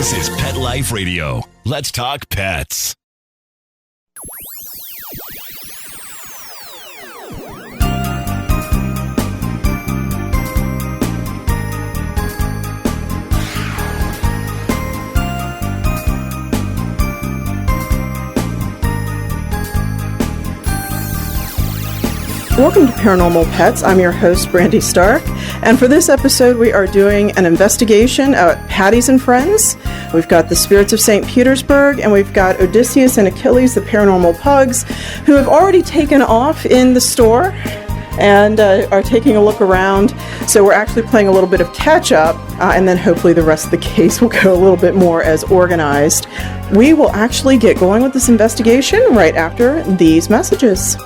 This is Pet Life Radio. Let's talk pets. Welcome to Paranormal Pets. I'm your host, Brandy Stark, and for this episode we are doing an investigation at Patty's and Friends. We've got the spirits of St. Petersburg, and we've got Odysseus and Achilles, the Paranormal Pugs, who have already taken off in the store and are taking a look around. So we're actually playing a little bit of catch-up, and then hopefully the rest of the case will go a little bit more as organized. We will actually get going with this investigation right after these messages.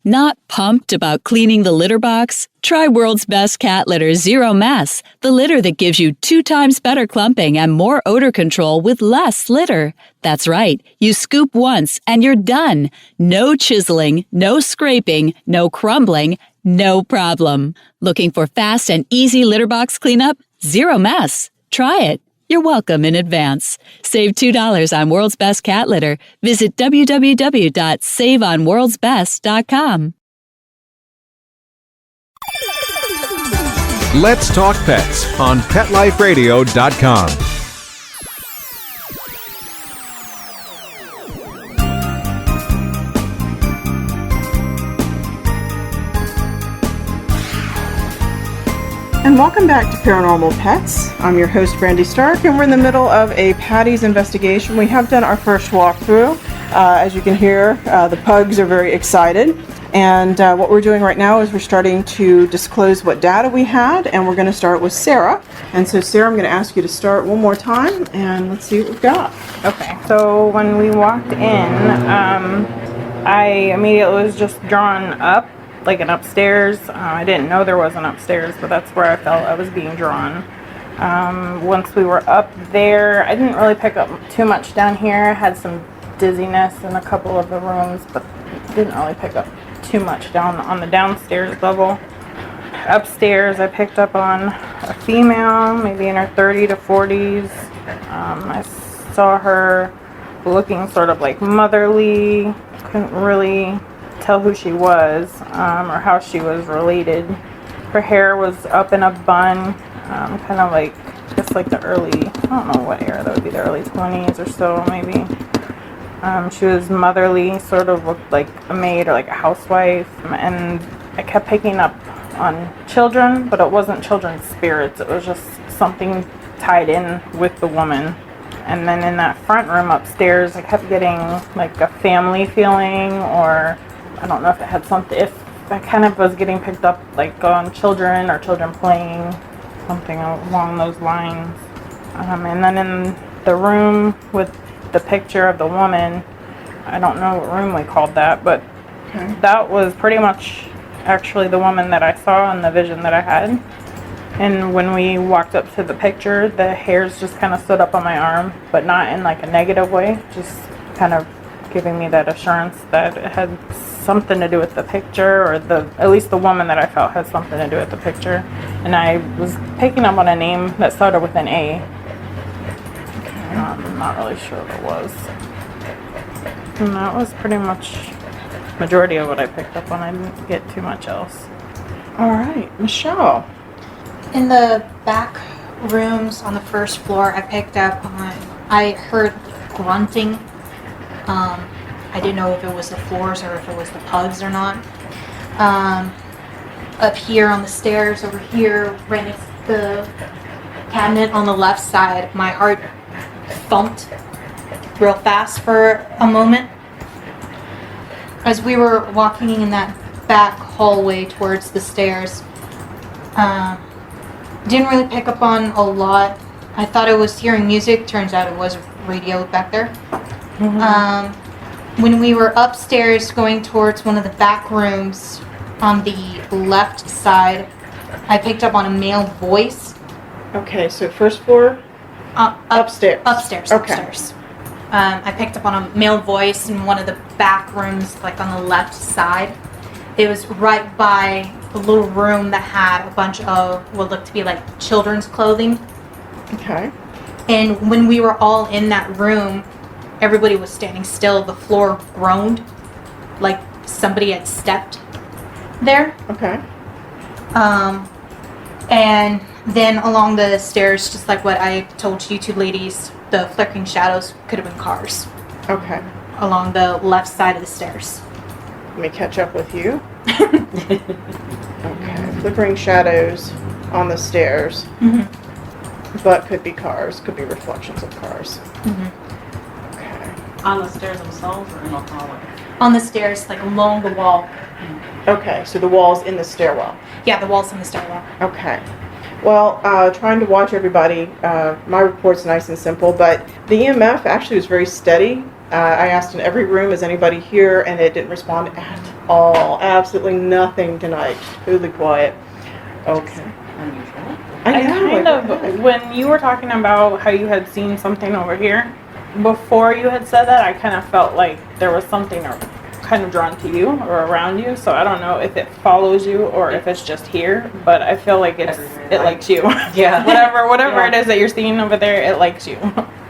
Not pumped about cleaning the litter box? Try World's Best Cat Litter Zero Mess, the litter that gives you 2 times better clumping and more odor control with less litter. That's right, you scoop once and you're done. No chiseling, no scraping, no crumbling, no problem. Looking for fast and easy litter box cleanup? Zero Mess. Try it. You're welcome in advance. Save $2 on World's Best Cat Litter. Visit www.saveonworldsbest.com. Let's Talk Pets on PetLifeRadio.com. And welcome back to Paranormal Pets. I'm your host, Brandy Stark, and we're in the middle of a Patty's investigation. We have done our first walkthrough. As you can hear, the pugs are very excited. And what we're doing right now is we're starting to disclose what data we had, and we're going to start with Sarah. And so, Sarah, I'm going to ask you to start one more time, and let's see what we've got. Okay, so when we walked in, I immediately was just drawn up, like an upstairs. I didn't know there was an upstairs, but that's where I felt I was being drawn. Once we were up there, I didn't really pick up too much down here. I had some dizziness in a couple of the rooms, but didn't really pick up too much down on the downstairs level. Upstairs, I picked up on a female, maybe in her 30 to 40s. I saw her looking sort of like motherly. Couldn't really tell who she was or how she was related. Her hair was up in a bun, kind of like, just like the early, I don't know what era that would be, the early 20s or so maybe. She was motherly, sort of looked like a maid or like a housewife, and I kept picking up on children, but it wasn't children's spirits, it was just something tied in with the woman. And then in that front room upstairs, I kept getting like a family feeling, or I don't know if it had something, if I kind of was getting picked up like on children or children playing, something along those lines. And then in the room with the picture of the woman, I don't know what room we called that, but that was pretty much actually the woman that I saw in the vision that I had. And when we walked up to the picture, the hairs just kind of stood up on my arm, but not in like a negative way, just kind of giving me that assurance that it had something to do with the picture, or at least the woman that I felt had something to do with the picture. And I was picking up on a name that started with an A. I'm not really sure what it was. And that was pretty much majority of what I picked up on. I didn't get too much else. All right, Michelle. In the back rooms on the first floor, I picked up on, I heard grunting. I didn't know if it was the floors or if it was the pugs or not. Up here on the stairs, over here, right next to the cabinet on the left side, my heart thumped real fast for a moment. As we were walking in that back hallway towards the stairs, didn't really pick up on a lot. I thought I was hearing music, turns out it was radio back there. Mm-hmm. When we were upstairs going towards one of the back rooms on the left side, I picked up on a male voice. Okay, so first floor? Upstairs. Upstairs, okay. Upstairs. I picked up on a male voice in one of the back rooms, like on the left side. It was right by a little room that had a bunch of what looked to be like children's clothing. Okay. And when we were all in that room, everybody was standing still. The floor groaned like somebody had stepped there. Okay. And then along the stairs, just like what I told you two ladies, the flickering shadows could have been cars Okay. along the left side of the stairs. Let me catch up with you. Okay. Flickering shadows on the stairs. But could be cars. Could be reflections of cars. Okay. On the stairs themselves or in the hallway? On the stairs, like along the wall. Okay, so the wall's in the stairwell. Yeah, the walls in the stairwell. Okay. Well, trying to watch everybody, my report's nice and simple, but the EMF actually was very steady. I asked in every room, is anybody here? And it didn't respond at all. Absolutely nothing tonight. Totally quiet. Okay. Unusual. I kind of, when you were talking about how you had seen something over here, before you had said that, I kind of felt like there was something kind of drawn to you or around you. So I don't know if it follows you or if it's just here, but I feel like it likes you. Yeah. whatever it is that you're seeing over there, it likes you.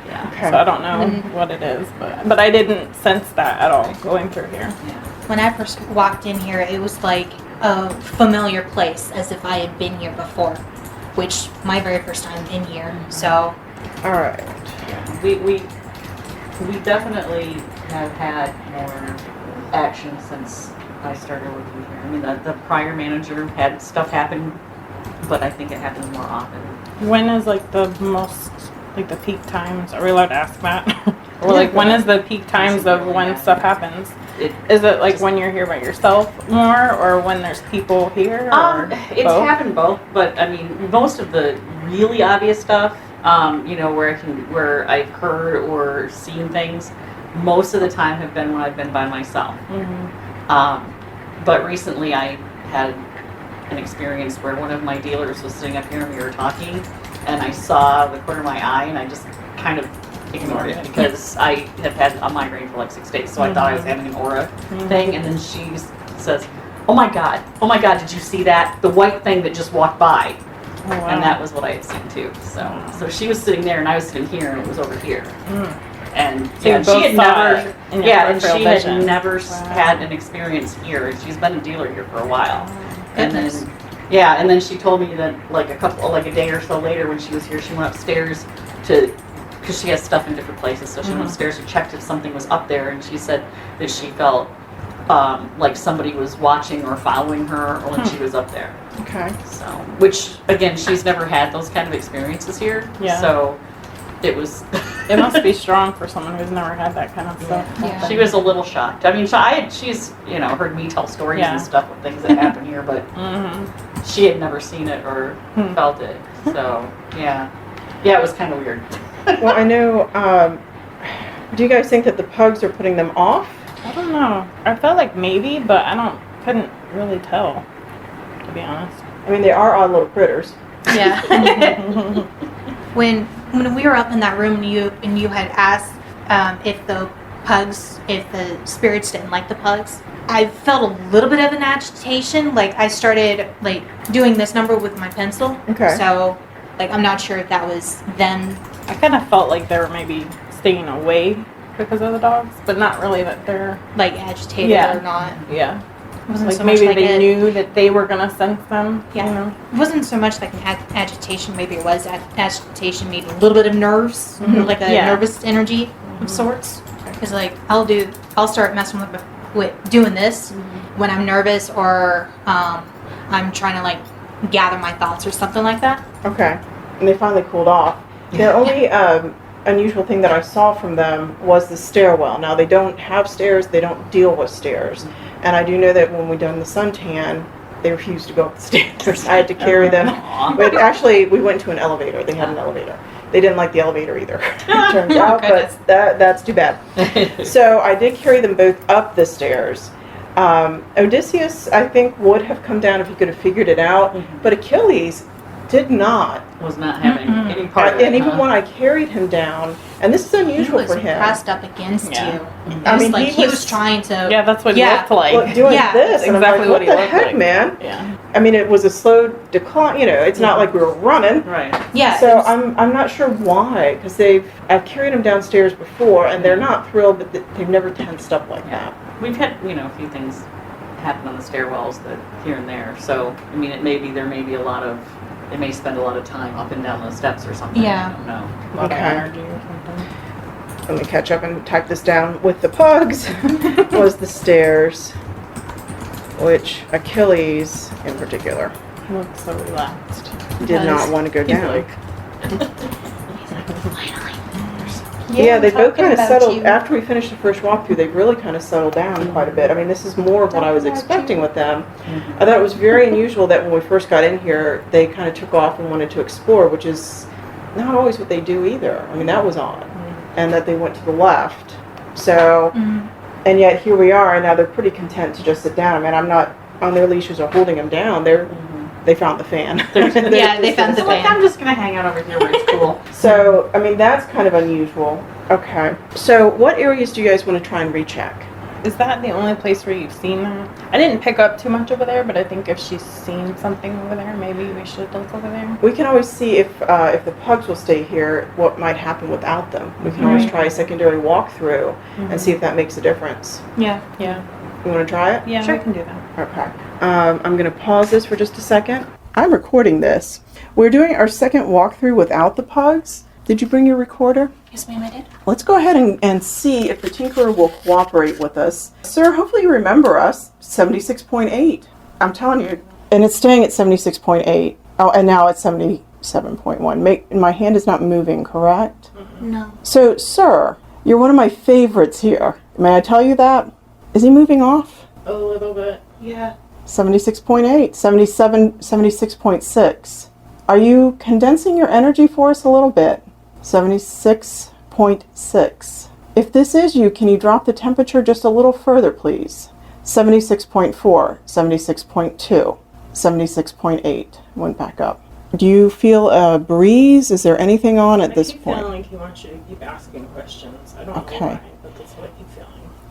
Yeah. Okay. So I don't know what it is, but I didn't sense that at all going through here. When I first walked in here, it was like a familiar place, as if I had been here before, which my very first time in here. So, All right. Yeah. We definitely have had more action since I started working here. I mean, the prior manager had stuff happen, but I think it happens more often. When is like the most, like the peak times? Are we allowed to ask that? Or like when is the peak times of when stuff happens? Is it like when you're here by yourself more, or when there's people here? Or It's both? happened both, but I mean, most of the really obvious stuff, you know, where I've heard or seen things, most of the time have been when I've been by myself. But recently I had an experience where one of my dealers was sitting up here and we were talking, and I saw the corner of my eye, and I just kind of ignored it because I have had a migraine for like 6 days, so I thought I was having an aura thing. And then she says, oh my god, did you see that? The white thing that just walked by. Oh, wow. And that was what I had seen too. So she was sitting there and I was sitting here, and it was over here. And So you yeah, both she had saw never, it in your and peripheral she vision. had never Wow. had an experience here. She's been a dealer here for a while, and then she told me that like a day or so later when she was here, she went upstairs because she has stuff in different places. So she went upstairs and checked if something was up there, and she said that she felt like somebody was watching or following her when she was up there. Okay. So, which again, she's never had those kind of experiences here. Yeah. So it was. It must be strong for someone who's never had that kind of stuff. Yeah. She was a little shocked. I mean, she's heard me tell stories and stuff of things that happen here, but she had never seen it or felt it. So yeah, it was kind of weird. Well, I know, do you guys think that the pugs are putting them off? I don't know. I felt like maybe, but couldn't really tell, to be honest. I mean, they are odd little critters. yeah. When we were up in that room and you had asked if the spirits didn't like the pugs, I felt a little bit of an agitation. Like I started like doing this number with my pencil. Okay. So like I'm not sure if that was them. I kind of felt like they were maybe staying away because of the dogs, but not really that they're, Like agitated Yeah. or not. yeah. It wasn't Like so much maybe like they a- knew that they were going to sense them, Yeah. you know? It wasn't so much like an agitation. Maybe it was agitation. Maybe a little bit of nerves, like a Yeah. nervous energy of sorts. Because like I'll start messing with doing this when I'm nervous or I'm trying to like gather my thoughts or something like that. Okay. And they finally cooled off. The only unusual thing that I saw from them was the stairwell. Now, they don't have stairs. They don't deal with stairs. And I do know that when we done the suntan, they refused to go up the stairs. I had to carry them. But actually, we went to an elevator. They had an elevator. They didn't like the elevator either, it turns out. Goodness. But that's too bad. So I did carry them both up the stairs. Odysseus, I think, would have come down if he could have figured it out. But Achilles, did not. Was not having any part of it. And even huh? when I carried him down, and this is He unusual was for him. pressed up against Yeah. you. I mean, Like he he was- was trying to. Yeah, that's what Yeah. he looked like. Well, doing Yeah, this, and I'm exactly like, what he the looked heck, like. man? Yeah. I mean, it was a slow decline. You know, it's not like we were running. Right. Yeah. So I'm not sure why, because I've carried them downstairs before, and they're not thrilled, but they've never tensed up like that. We've had, a few things happen on the stairwells that here and there. So, I mean, there may be a lot of, they may spend a lot of time up and down those steps or something. Yeah. I don't know. A lot of Okay. energy or something. Let me catch up and type this down. With the pugs was the stairs, which Achilles in particular He looked so relaxed. did not want to go He's down. like, Yeah, they both talking kind of about settled, you. after we finished the first walkthrough, they really kind of settled down quite a bit. I mean, this is more of what I was Talking about expecting you. with them. I thought it was very unusual that when we first got in here, they kind of took off and wanted to explore, which is not always what they do either. I mean, that was odd. And that they went to the left. So, and yet here we are, and now they're pretty content to just sit down. I mean, I'm not on their leashes or holding them down. They found the fan. Yeah, they found the like, fan. I'm just going to hang out over here where it's cool. So, I mean, that's kind of unusual. Okay. So, what areas do you guys want to try and recheck? Is that the only place where you've seen them? I didn't pick up too much over there, but I think if she's seen something over there, maybe we should look over there. We can always see if the pugs will stay here, what might happen without them. We can always try a secondary walkthrough and see if that makes a difference. Yeah. Yeah. You want to try it? Yeah, Sure. we can do that. Okay. I'm going to pause this for just a second. I'm recording this. We're doing our second walkthrough without the pugs. Did you bring your recorder? Yes, ma'am, I did. Let's go ahead and see if the Tinkerer will cooperate with us. Sir, hopefully you remember us. 76.8. I'm telling you. And it's staying at 76.8. Oh, and now it's 77.1. My hand is not moving, correct? No. So, sir, you're one of my favorites here. May I tell you that? Is he moving off? A little bit. Yeah. 76.8, 77, 76.6. Are you condensing your energy for us a little bit? 76.6. If this is you, can you drop the temperature just a little further, please? 76.4, 76.2, 76.8. Went back up. Do you feel a breeze? Is there anything on at this I keep point? feeling like he wants you to keep asking questions. I don't Okay. know why, but that's what I keep feeling.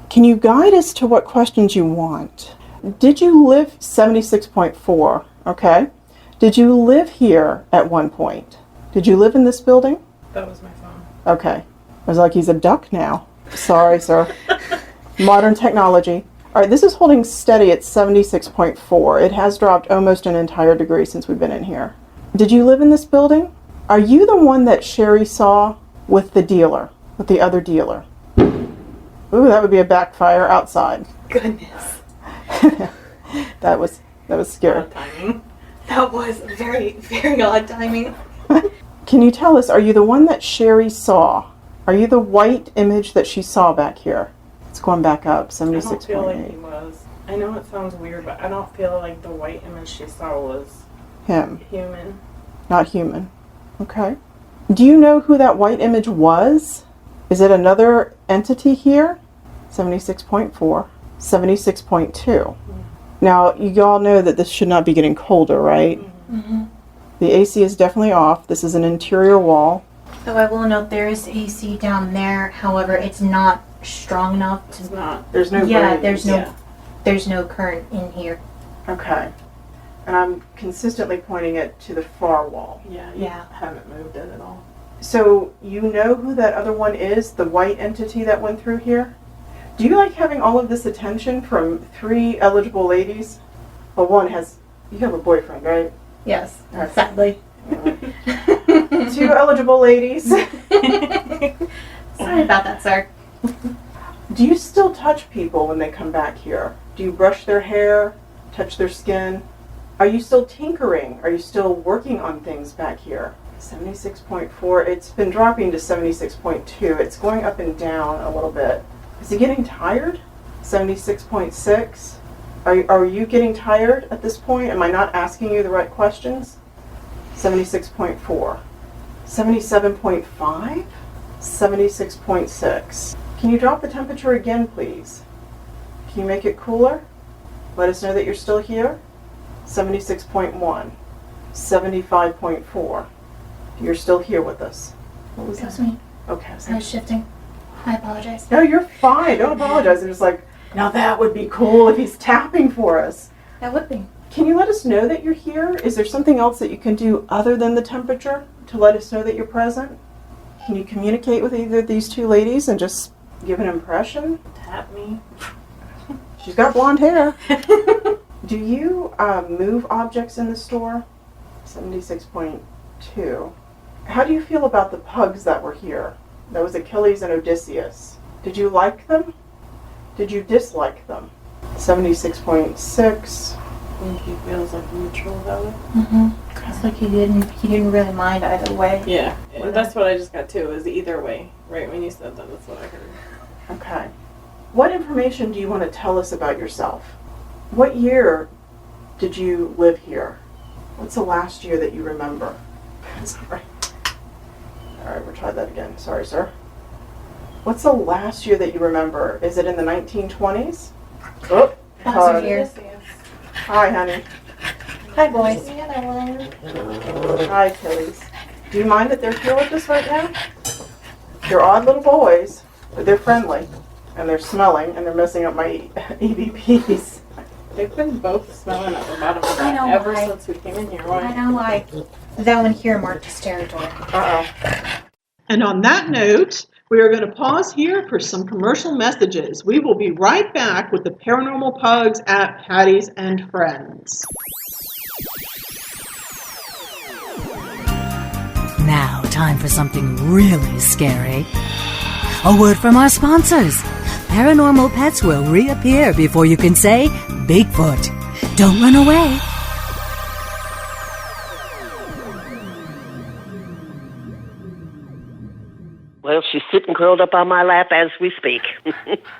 Can you guide us to what questions you want? Did you live 76.4? Okay. Did you live here at one point? Did you live in this building? That was my phone. Okay. I was like, he's a duck now. Sorry, sir. Modern technology. All right, this is holding steady at 76.4. It has dropped almost an entire degree since we've been in here. Did you live in this building? Are you the one that Sherry saw with the dealer, with the other dealer? Ooh, that would be a backfire outside. Goodness. That was scary. Bad timing. That was very, very odd timing. Can you tell us, are you the one that Sherry saw? Are you the white image that she saw back here? It's going back up, I don't feel like 76.8. he was. I know it sounds weird, but I don't feel like the white image she saw was Him, human. not human. Okay. Do you know who that white image was? Is it another entity here? 76.4, 76.2. Now, you all know that this should not be getting colder, right? Mm-hmm. The AC is definitely off. This is an interior wall. So I will note there is AC down there. However, it's not strong enough It's to. not. There's no Yeah, breeze. there's no current in here. Okay. And I'm consistently pointing it to the far wall. Yeah, you Yeah. haven't moved it at all. So, you know who that other one is? The white entity that went through here? Do you like having all of this attention from 3 eligible ladies? Well, one has, you have a boyfriend, right? Yes, Okay. sadly. 2 eligible ladies. Sorry about that, sir. Do you still touch people when they come back here? Do you brush their hair, touch their skin? Are you still tinkering? Are you still working on things back here? 76.4, it's been dropping to 76.2. It's going up and down a little bit. Is he getting tired? 76.6. Are you getting tired at this point? Am I not asking you the right questions? 76.4. 77.5? 76.6. Can you drop the temperature again, please? Can you make it cooler? Let us know that you're still here. 76.1. 75.4. You're still here with us. What was That was that? me. Okay. I was shifting. I apologize. No, you're fine. Don't apologize. I'm just like, now that would be cool if he's tapping for us. That would be. Can you let us know that you're here? Is there something else that you can do other than the temperature to let us know that you're present? Can you communicate with either of these two ladies and just give an impression? Tap me. She's got blonde hair. Do you move objects in the store? 76.2. How do you feel about the pugs that were here? That was Achilles and Odysseus. Did you like them? Did you dislike them? 76.6. I think he feels like neutral about it. It's like he didn't really mind either way. Yeah, that's what I just got too, is either way. Right when you said that, that's what I heard. Okay. What information do you want to tell us about yourself? What year did you live here? What's the last year that you remember? Sorry. All right, we'll try that again. Sorry, sir. What's the last year that you remember? Is it in the 1920s? Oh, Those are years. Hi, honey. Hi, boys. Hi, Achilles. Do you mind that they're here with us right now? They're odd little boys, but they're friendly, and they're smelling, and they're messing up my EVPs. They've been both smelling at the bottom of I that know ever why. since we came in here. I Why? know, like, that one here marked his territory. Uh-oh. And on that note, we are going to pause here for some commercial messages. We will be right back with the Paranormal Pugs at Patty's and Friends. Now, time for something really scary. A word from our sponsors. Paranormal pets will reappear before you can say Bigfoot. Don't run away. Well, she's sitting curled up on my lap as we speak.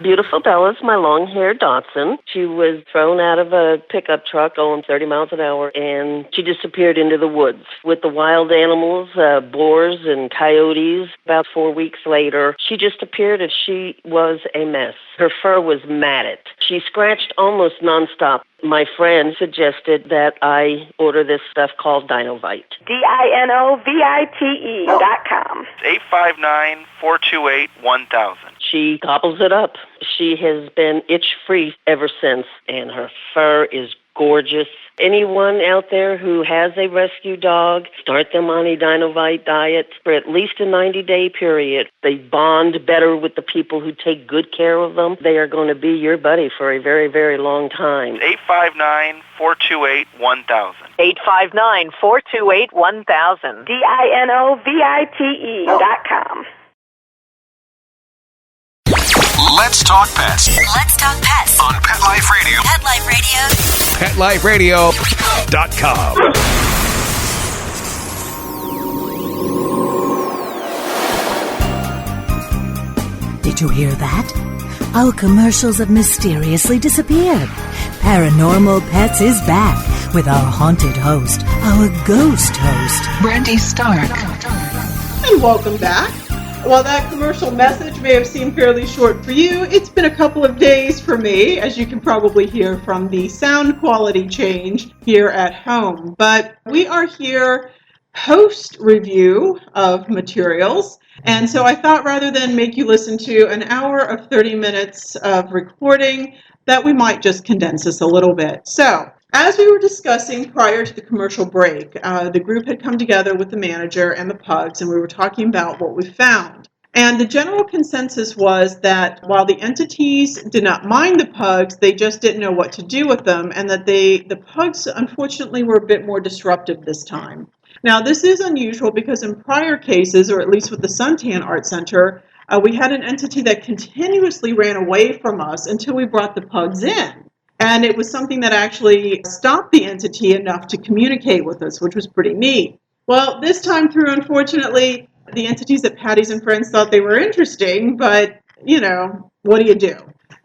Beautiful Bella's my long-haired Dachshund. She was thrown out of a pickup truck going 30 miles an hour, and she disappeared into the woods with the wild animals, boars and coyotes. About 4 weeks later, she just appeared and she was a mess. Her fur was matted. She scratched almost nonstop. My friend suggested that I order this stuff called Dinovite. DINOVITE.com. 859-428-1000. She gobbles it up. She has been itch-free ever since, and her fur is gorgeous. Anyone out there who has a rescue dog, start them on a Dinovite diet for at least a 90-day period. They bond better with the people who take good care of them. They are going to be your buddy for a very, very long time. 859-428-1000. 859-428-1000. DINOVITE.com. Let's talk pets Let's talk pets on Pet Life Radio. Pet Life Radio. PetLifeRadio.com. Did you hear that? Our commercials have mysteriously disappeared. Paranormal Pets is back with our haunted host, our ghost host, Brandy Stark. And welcome back. While that commercial message may have seemed fairly short for you, it's been a couple of days for me, as you can probably hear from the sound quality change here at home. But we are here post-review of materials, and so I thought rather than make you listen to an hour of 30 minutes of recording, that we might just condense this a little bit. So, as we were discussing prior to the commercial break, the group had come together with the manager and the pugs, and we were talking about what we found. And the general consensus was that while the entities did not mind the pugs, they just didn't know what to do with them, and that the pugs, unfortunately, were a bit more disruptive this time. Now, this is unusual because in prior cases, or at least with the Suntan Art Center, we had an entity that continuously ran away from us until we brought the pugs in. And it was something that actually stopped the entity enough to communicate with us, which was pretty neat. Well, this time through, unfortunately, the entities at Patty's and Friends thought they were interesting, but, you know, what do you do?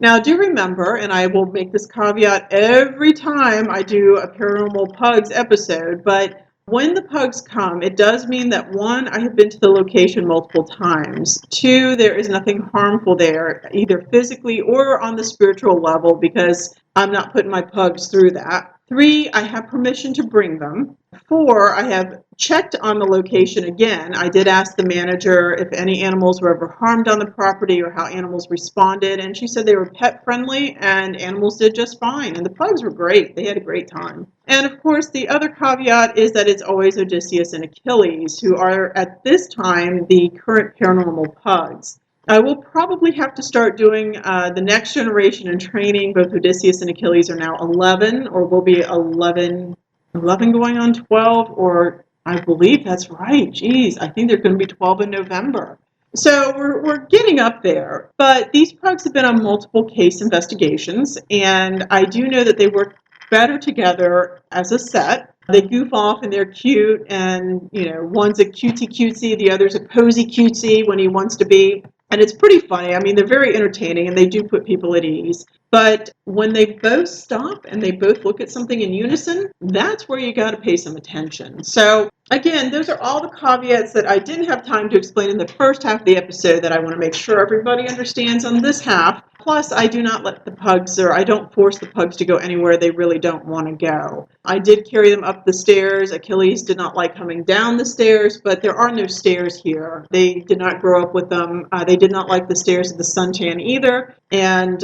Now, do remember, and I will make this caveat every time I do a Paranormal Pugs episode, but when the pugs come, it does mean that, one, I have been to the location multiple times. Two, there is nothing harmful there, either physically or on the spiritual level, because I'm not putting my pugs through that. 3, I have permission to bring them. 4, I have checked on the location again. I did ask the manager if any animals were ever harmed on the property or how animals responded, and she said they were pet friendly and animals did just fine, and the pugs were great. They had a great time. And of course, the other caveat is that it's always Odysseus and Achilles, who are at this time the current Paranormal Pugs. I will probably have to start doing the next generation in training. Both Odysseus and Achilles are now 11, or will be 11 going on 12, or I believe that's right. Geez, I think they're going to be 12 in November. So we're getting up there. But these pugs have been on multiple case investigations, and I do know that they work better together as a set. They goof off and they're cute, and one's a cutesy, the other's a posy cutesy when he wants to be. And it's pretty funny. I mean, they're very entertaining and they do put people at ease. But when they both stop and they both look at something in unison, that's where you got to pay some attention. So again, those are all the caveats that I didn't have time to explain in the first half of the episode that I want to make sure everybody understands on this half. Plus, I do not let the pugs, or I don't force the pugs to go anywhere they really don't want to go. I did carry them up the stairs. Achilles did not like coming down the stairs, but there are no stairs here. They did not grow up with them. They did not like the stairs of the suntan either. And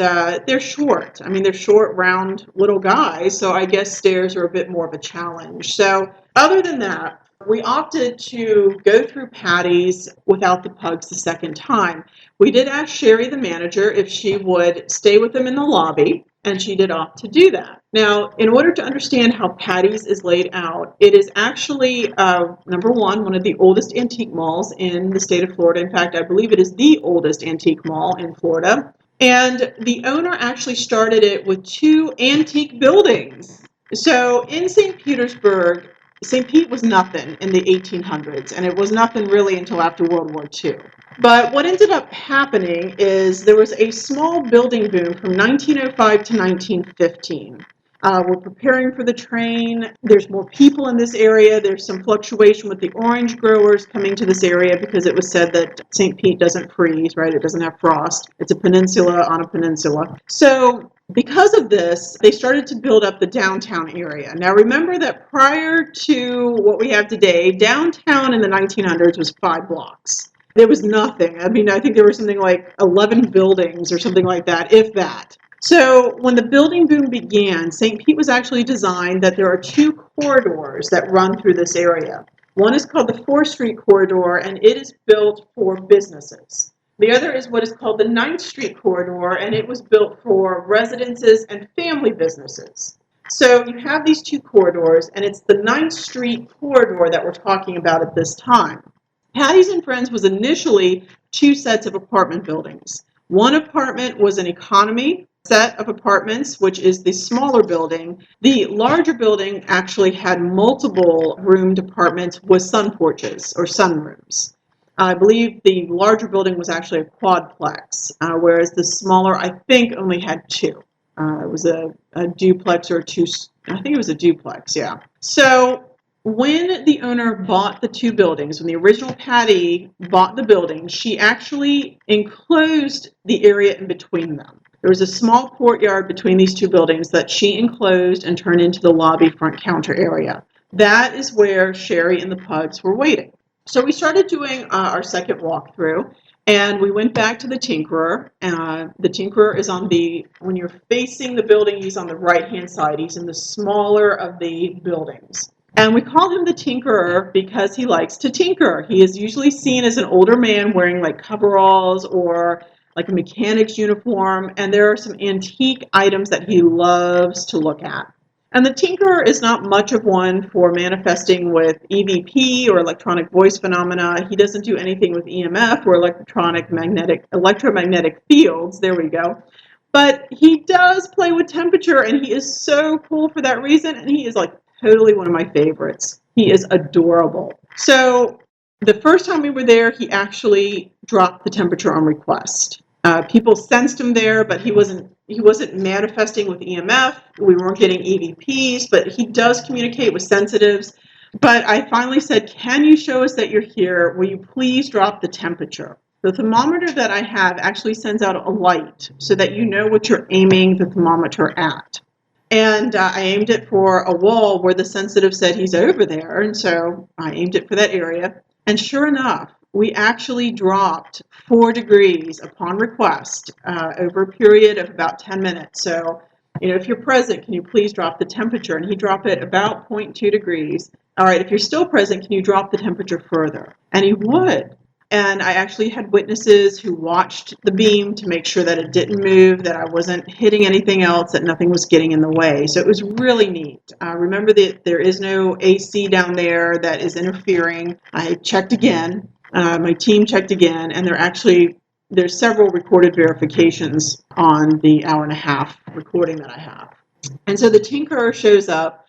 they're short. I mean, they're short, round little guys, so I guess stairs are a bit more of a challenge. So other than that, we opted to go through Patty's without the pugs the second time. We did ask Sherry, the manager, if she would stay with them in the lobby, and she did opt to do that. Now, in order to understand how Patty's is laid out, it is actually, number one of the oldest antique malls in the state of Florida. In fact, I believe it is the oldest antique mall in Florida. And the owner actually started it with 2 antique buildings. So in St. Petersburg, St. Pete was nothing in the 1800s, and it was nothing really until after World War II. But what ended up happening is there was a small building boom from 1905 to 1915. We're preparing for the train. There's more people in this area. There's some fluctuation with the orange growers coming to this area because it was said that St. Pete doesn't freeze, right? It doesn't have frost. It's a peninsula on a peninsula. So because of this, they started to build up the downtown area. Now remember that prior to what we have today, downtown in the 1900s was 5 blocks. There was nothing. I mean, I think there was something like 11 buildings or something like that, if that. So when the building boom began, St. Pete was actually designed that there are 2 corridors that run through this area. One is called the 4th Street Corridor, and it is built for businesses. The other is what is called the 9th Street Corridor, and it was built for residences and family businesses. So you have these 2 corridors, and it's the 9th Street Corridor that we're talking about at this time. Patty's and Friends was initially 2 sets of apartment buildings. One apartment was an economy set of apartments, which is the smaller building. The larger building actually had multiple roomed apartments with sun porches or sunrooms. I believe the larger building was actually a quadplex, whereas the smaller, I think, only had 2. It was a duplex or 2, I think it was a duplex, yeah. So when the owner bought the 2 buildings, when the original Patty bought the building, she actually enclosed the area in between them. There was a small courtyard between these 2 buildings that she enclosed and turned into the lobby front counter area. That is where Sherry and the pugs were waiting. So we started doing our second walkthrough, and we went back to the Tinkerer. The Tinkerer is when you're facing the building, he's on the right-hand side. He's in the smaller of the buildings. And we call him the Tinkerer because he likes to tinker. He is usually seen as an older man wearing like coveralls or like a mechanic's uniform, and there are some antique items that he loves to look at. And the Tinkerer is not much of one for manifesting with EVP or electronic voice phenomena. He doesn't do anything with EMF or electromagnetic fields. There we go. But he does play with temperature, and he is so cool for that reason, and he is like totally one of my favorites. He is adorable. So the first time we were there, he actually dropped the temperature on request. People sensed him there, but he wasn't manifesting with EMF. We weren't getting EVPs, but he does communicate with sensitives. But I finally said, can you show us that you're here? Will you please drop the temperature? The thermometer that I have actually sends out a light so that you know what you're aiming the thermometer at. And I aimed it for a wall where the sensitive said he's over there. And so I aimed it for that area. And sure enough, we actually dropped 4 degrees upon request over a period of about 10 minutes. So, if you're present, can you please drop the temperature? And he dropped it about 0.2 degrees. All right, if you're still present, can you drop the temperature further? And he would. And I actually had witnesses who watched the beam to make sure that it didn't move, that I wasn't hitting anything else, that nothing was getting in the way. So it was really neat. Remember that there is no AC down there that is interfering. I checked again. My team checked again, and there's several recorded verifications on the hour and a half recording that I have. And so the tinkerer shows up.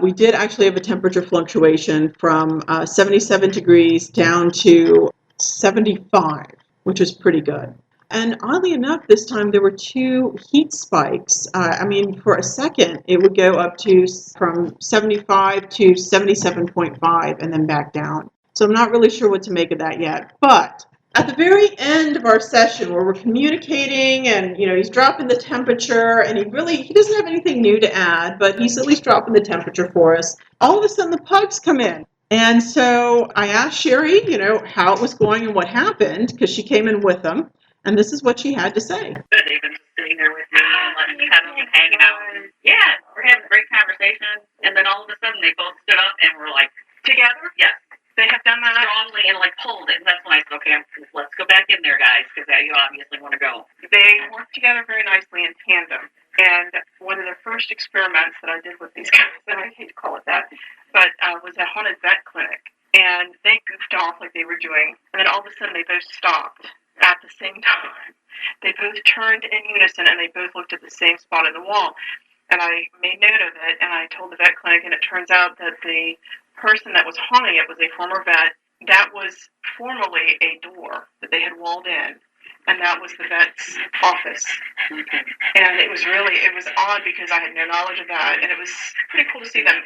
We did actually have a temperature fluctuation from 77 degrees down to 75, which is pretty good. And oddly enough, this time there were 2 heat spikes. For a second, it would go up to from 75 to 77.5 and then back down. So I'm not really sure what to make of that yet. But at the very end of our session where we're communicating and, he's dropping the temperature and he doesn't have anything new to add, but he's at least dropping the temperature for us. All of a sudden the pugs come in. And so I asked Sherry, how it was going and what happened, because she came in with them. And this is what she had to say. Good. They've been sitting there with me and letting me have them and hanging out. Yeah, we're having a great conversation. And then all of a sudden they both stood up and were like, together? Yes. They have done that strongly and pulled it. And that's when I said, okay, let's go back in there, guys, because you obviously want to go. They work together very nicely in tandem. And one of the first experiments that I did with these guys, and I hate to call it that, but was a haunted vet clinic. And they goofed off like they were doing. And then all of a sudden they both stopped at the same time. They both turned in unison and they both looked at the same spot in the wall. And I made note of it and I told the vet clinic, and it turns out that the person that was haunting it was a former vet. That was formerly a door that they had walled in, and that was the vet's office. Okay. And it was odd because I had no knowledge of that, and it was pretty cool to see them.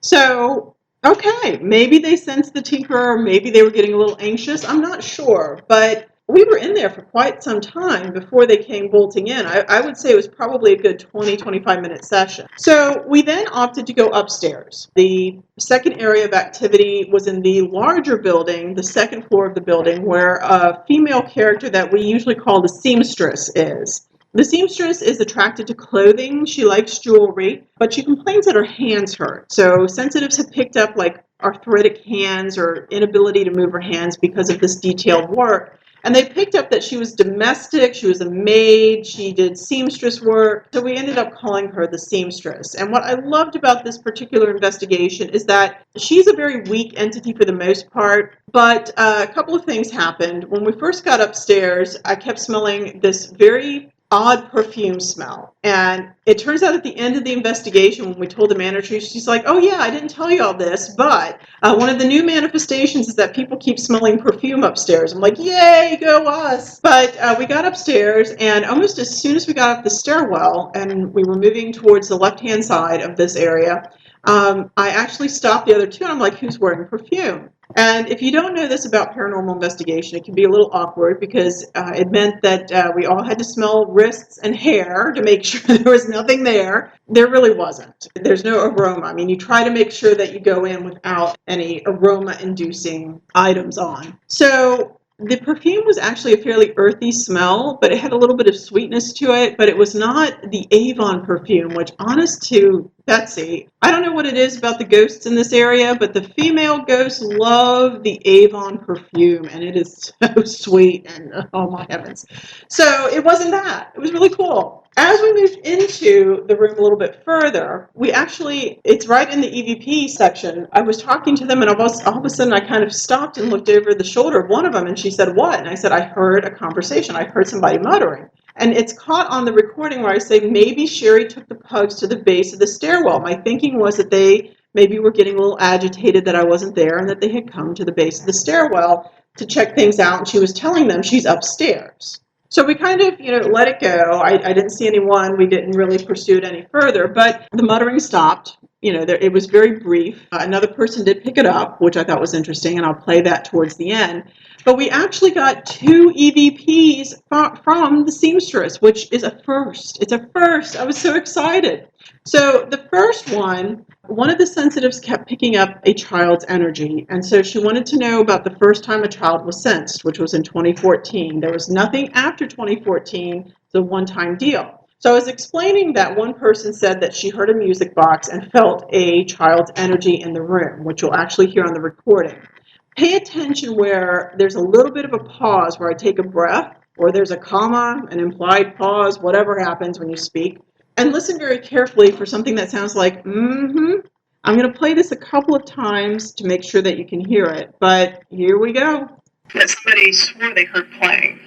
So, okay, maybe they sensed the tinkerer, maybe they were getting a little anxious. I'm not sure, but we were in there for quite some time before they came bolting in. I would say it was probably a good 20-25 minute session. So we then opted to go upstairs. The second area of activity was in the larger building, the second floor of the building, where a female character that we usually call the seamstress is. The seamstress is attracted to clothing. She likes jewelry, but she complains that her hands hurt. So sensitives have picked up arthritic hands or inability to move her hands because of this detailed work. And they picked up that she was domestic, she was a maid, she did seamstress work. So we ended up calling her the seamstress. And what I loved about this particular investigation is that she's a very weak entity for the most part, but a couple of things happened. When we first got upstairs, I kept smelling this very odd perfume smell. And it turns out at the end of the investigation, when we told the manager, she's like, oh yeah, I didn't tell you all this, but one of the new manifestations is that people keep smelling perfume upstairs. I'm like, yay, go us. But we got upstairs, and almost as soon as we got up the stairwell and we were moving towards the left-hand side of this area, I actually stopped the other two, and I'm like, who's wearing perfume? And if you don't know this about paranormal investigation, it can be a little awkward because it meant that we all had to smell wrists and hair to make sure there was nothing there. There really wasn't. There's no aroma. I mean, you try to make sure that you go in without any aroma-inducing items on. So the perfume was actually a fairly earthy smell, but it had a little bit of sweetness to it, but it was not the Avon perfume, which, honest to Betsy, I don't know what it is about the ghosts in this area, but the female ghosts love the Avon perfume, and it is so sweet, and oh my heavens. So it wasn't that. It was really cool. As we moved into the room a little bit further, it's right in the EVP section. I was talking to them, and all of a sudden I kind of stopped and looked over the shoulder of one of them, and she said, what? And I said, I heard a conversation. I heard somebody muttering. And it's caught on the recording where I say, maybe Sherry took the pugs to the base of the stairwell. My thinking was that they maybe were getting a little agitated that I wasn't there and that they had come to the base of the stairwell to check things out. And she was telling them she's upstairs. So we kind of, let it go. I didn't see anyone. We didn't really pursue it any further. But the muttering stopped. it was very brief. Another person did pick it up, which I thought was interesting, and I'll play that towards the end. But we actually got 2 EVPs from the seamstress, which is a first. It's a first. I was so excited. So the first one of the sensitives kept picking up a child's energy, and so she wanted to know about the first time a child was sensed, which was in 2014. There was nothing after 2014. It's a one-time deal. So I was explaining that one person said that she heard a music box and felt a child's energy in the room, which you'll actually hear on the recording. Pay attention where there's a little bit of a pause where I take a breath, or there's a comma, an implied pause, whatever happens when you speak. And listen very carefully for something that sounds like, mm-hmm. I'm going to play this a couple of times to make sure that you can hear it, but here we go. That somebody swore they heard playing.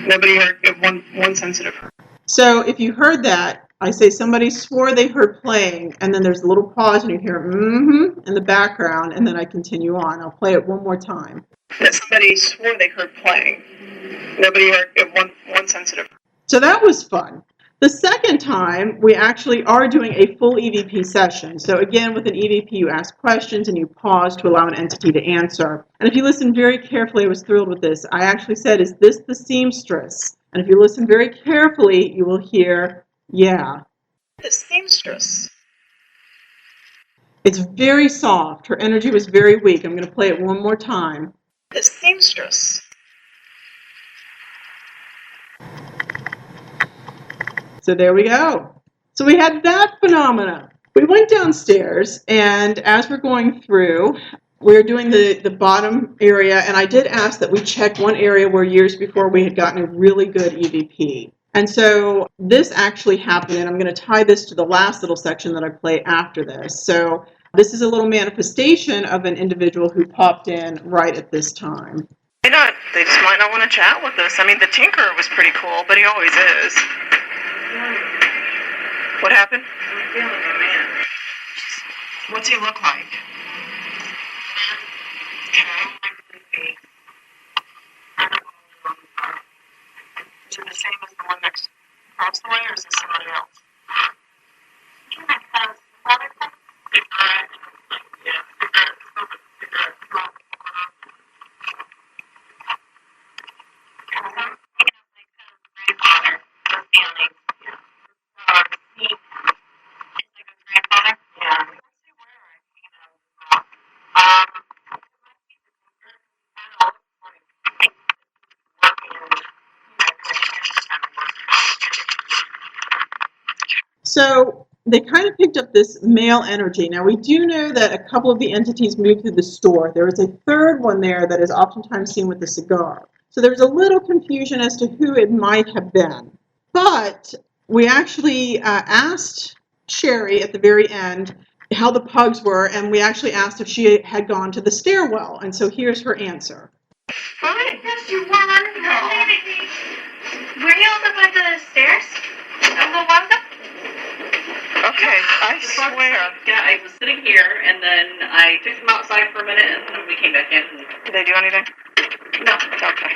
Nobody heard, one sensitive heard. So if you heard that, I say somebody swore they heard playing, and then there's a little pause and you hear mm-hmm in the background, and then I continue on. I'll play it one more time. That somebody swore they heard playing. Nobody heard, one sensitive. So that was fun. The second time, we actually are doing a full EVP session. So again, with an EVP, you ask questions and you pause to allow an entity to answer. And if you listen very carefully, I was thrilled with this. I actually said, is this the seamstress? And if you listen very carefully, you will hear, yeah. The seamstress. It's very soft. Her energy was very weak. I'm going to play it one more time. The seamstress. So there we go. So we had that phenomena. We went downstairs, and as we're going through, we're doing the bottom area, and I did ask that we check one area where years before we had gotten a really good EVP. And so this actually happened, and I'm going to tie this to the last little section that I play after this. So this is a little manifestation of an individual who popped in right at this time. They just might not want to chat with us. I mean, the Tinkerer was pretty cool, but he always is. What happened? I'm feeling a man. What's he look like? Is it the same as the one next across the way, or is it somebody else? So they kind of picked up this male energy. Now, we do know that a couple of the entities moved through the store. There is a third one there that is oftentimes seen with the cigar. So there's a little confusion as to who it might have been. But we actually asked Sherry at the very end how the pugs were, and we actually asked if she had gone to the stairwell. And so here's her answer. Hi. Yes, you were. Were you on the stairs? Okay, I swear. Yeah, I was sitting here, and then I took them outside for a minute, and then we came back in. Did they do anything? No. Okay.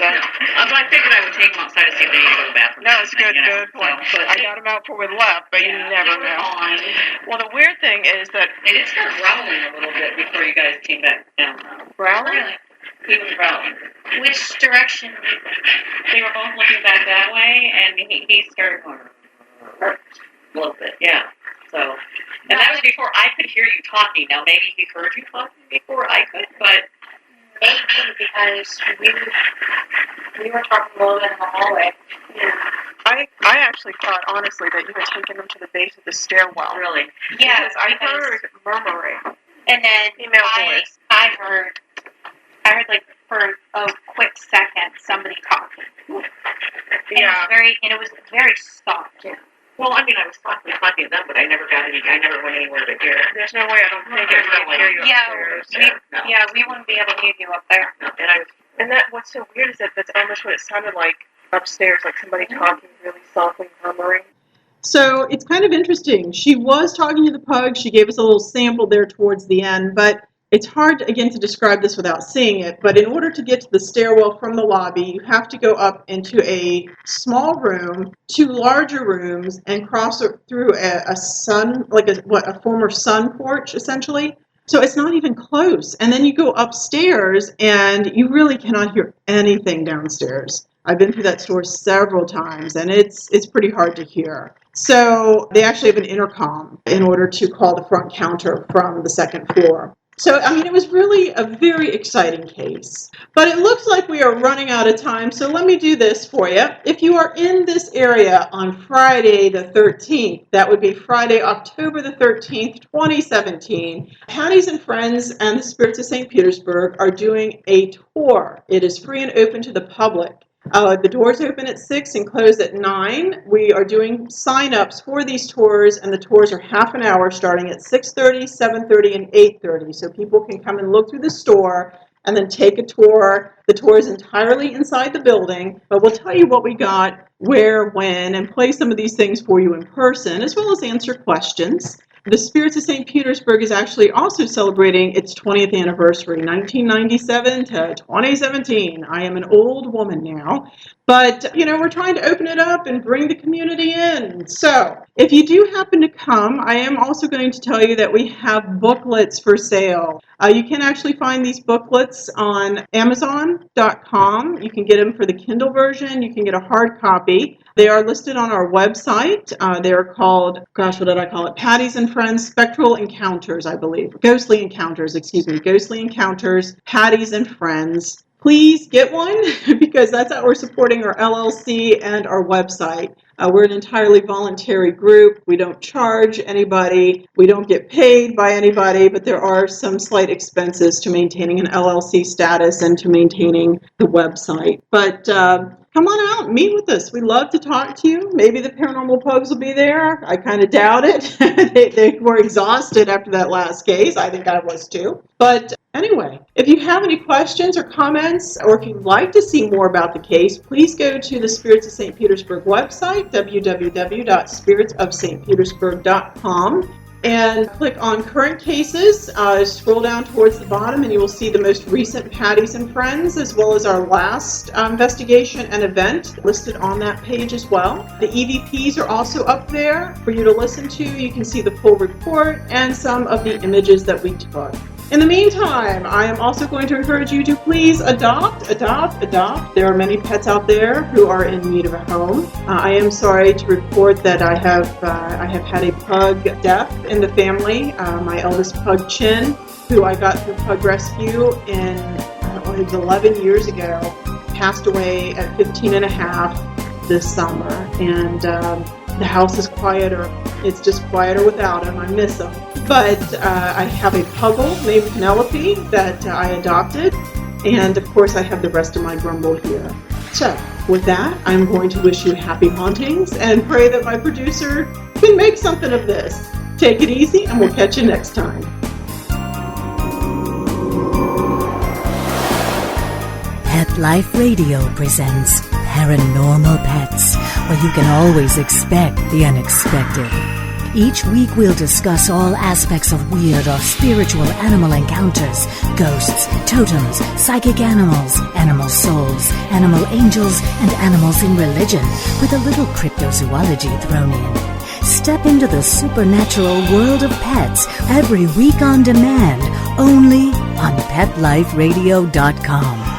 No. I figured I would take them outside to see if they needed to go to the bathroom. No, it's good, good point. So, I got them out before we left, but you never know. Well, the weird thing is that... They did start growling a little bit before you guys came back down. Growling? Really? He was growling. Which direction? They were both looking back that way, and he started going a little bit, yeah. So, and that was before I could hear you talking. Now, maybe he heard you talking before I could, but... Maybe because we were talking a little bit in the hallway. Yeah. I actually thought, honestly, that you had taken them to the base of the stairwell. Really? Yeah, because I heard murmuring. And then I heard like for a quick second somebody talking. Yeah. And it was very soft. Yeah. Well, I mean, I was talking to them, but I never went anywhere to hear it. There's no way I don't think I would hear you upstairs. We wouldn't be able to hear you up there. No, and that what's so weird is that that's almost what it sounded like upstairs, like somebody talking really softly, murmuring. So it's kind of interesting. She was talking to the pug. She gave us a little sample there towards the end, but It's hard, again, to describe this without seeing it, but in order to get to the stairwell from the lobby, you have to go up into a small room, 2 larger rooms, and cross through a sun, like a former sun porch, essentially. So it's not even close. And then you go upstairs, and you really cannot hear anything downstairs. I've been through that store several times, and it's pretty hard to hear. So they actually have an intercom in order to call the front counter from the second floor. So, I mean, it was really a very exciting case. But it looks like we are running out of time, so let me do this for you. If you are in this area on Friday the 13th, that would be Friday, October the 13th, 2017, Patty's and Friends and the Spirits of St. Petersburg are doing a tour. It is free and open to the public. The doors open at 6 and close at 9. We are doing sign-ups for these tours, and the tours are half an hour starting at 6:30, 7:30, and 8:30. So people can come and look through the store and then take a tour. The tour is entirely inside the building, but we'll tell you what we got, where, when, and play some of these things for you in person, as well as answer questions. The Spirits of St. Petersburg is actually also celebrating its 20th anniversary, 1997 to 2017. I am an old woman now, but, we're trying to open it up and bring the community in. So, if you do happen to come, I am also going to tell you that we have booklets for sale. You can actually find these booklets on Amazon.com. You can get them for the Kindle version. You can get a hard copy. They are listed on our website. They are called, what did I call it? Patty's and Friends Spectral Encounters, I believe. Ghostly Encounters, Patty's and Friends. Please get one, because that's how we're supporting our LLC and our website. We're an entirely voluntary group. We don't charge anybody. We don't get paid by anybody, but there are some slight expenses to maintaining an LLC status and to maintaining the website. But come on out, meet with us. We love to talk to you. Maybe the Paranormal Pugs will be there. I kind of doubt it. They were exhausted after that last case. I think I was too. But anyway, if you have any questions or comments, or if you'd like to see more about the case, please go to the Spirits of St. Petersburg website, www.spiritsofstpetersburg.com, and click on Current Cases. Scroll down towards the bottom, and you will see the most recent Patty's and Friends, as well as our last investigation and event listed on that page as well. The EVPs are also up there for you to listen to. You can see the full report and some of the images that we took. In the meantime, I am also going to encourage you to please adopt. There are many pets out there who are in need of a home. I am sorry to report that I have had a pug death in the family. My eldest pug, Chin, who I got through Pug Rescue it was 11 years ago, passed away at 15 and a half this summer. And the house is quieter. It's just quieter without him. I miss him. But I have a puggle named Penelope that I adopted. And, of course, I have the rest of my grumble here. So, with that, I'm going to wish you happy hauntings and pray that my producer can make something of this. Take it easy, and we'll catch you next time. Pet Life Radio presents Paranormal Pets, where you can always expect the unexpected. Each week we'll discuss all aspects of weird or spiritual animal encounters, ghosts, totems, psychic animals, animal souls, animal angels, and animals in religion, with a little cryptozoology thrown in. Step into the supernatural world of pets every week on demand, only on PetLifeRadio.com.